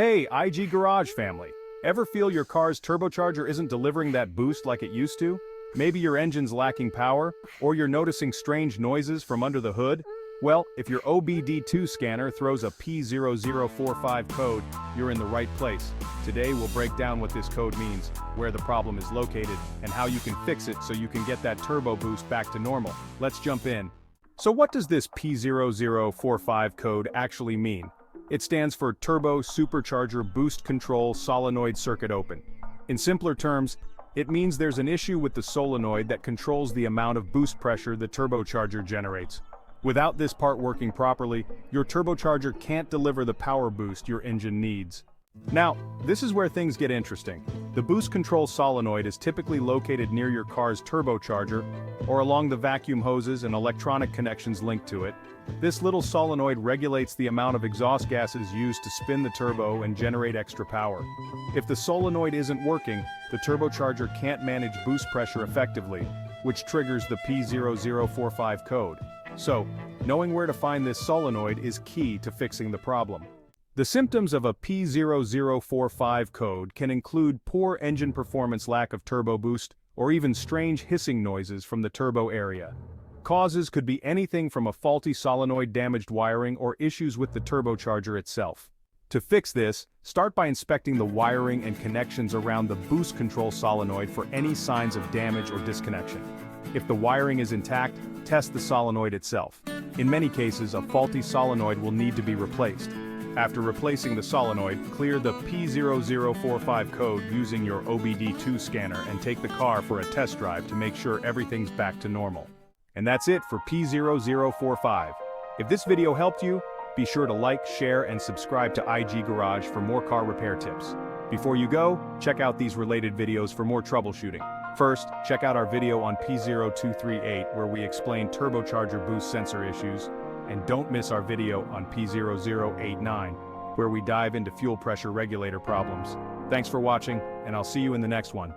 Hey, IG Garage family. Ever feel your car's turbocharger isn't delivering that boost like it used to? Maybe your engine's lacking power, or you're noticing strange noises from under the hood? Well, if your obdii scanner throws a P0045 code, you're in the right place. Today we'll break down what this code means, where the problem is located, and how you can fix it so you can get that turbo boost back to normal. Let's jump in. So what does this P0045 code actually mean? It stands for Turbo Supercharger Boost Control Solenoid Circuit Open. In simpler terms, it means there's an issue with the solenoid that controls the amount of boost pressure the turbocharger generates. Without this part working properly, your turbocharger can't deliver the power boost your engine needs. Now, this is where things get interesting. The boost control solenoid is typically located near your car's turbocharger, or along the vacuum hoses and electronic connections linked to it. This little solenoid regulates the amount of exhaust gases used to spin the turbo and generate extra power. If the solenoid isn't working, the turbocharger can't manage boost pressure effectively, which triggers the P0045 code. So, knowing where to find this solenoid is key to fixing the problem. The symptoms of a P0045 code can include poor engine performance, lack of turbo boost, or even strange hissing noises from the turbo area. Causes could be anything from a faulty solenoid, damaged wiring, or issues with the turbocharger itself. To fix this, start by inspecting the wiring and connections around the boost control solenoid for any signs of damage or disconnection. If the wiring is intact, test the solenoid itself. In many cases, a faulty solenoid will need to be replaced. After replacing the solenoid, clear the P0045 code using your obdii scanner and take the car for a test drive to make sure everything's back to normal. And that's it for P0045. If this video helped you, be sure to like, share, and subscribe to IG Garage for more car repair tips. Before you go, check out these related videos for more troubleshooting. First, check out our video on P0238 where we explain turbocharger boost sensor issues, and don't miss our video on P0089 where we dive into fuel pressure regulator problems. Thanks for watching, and I'll see you in the next one.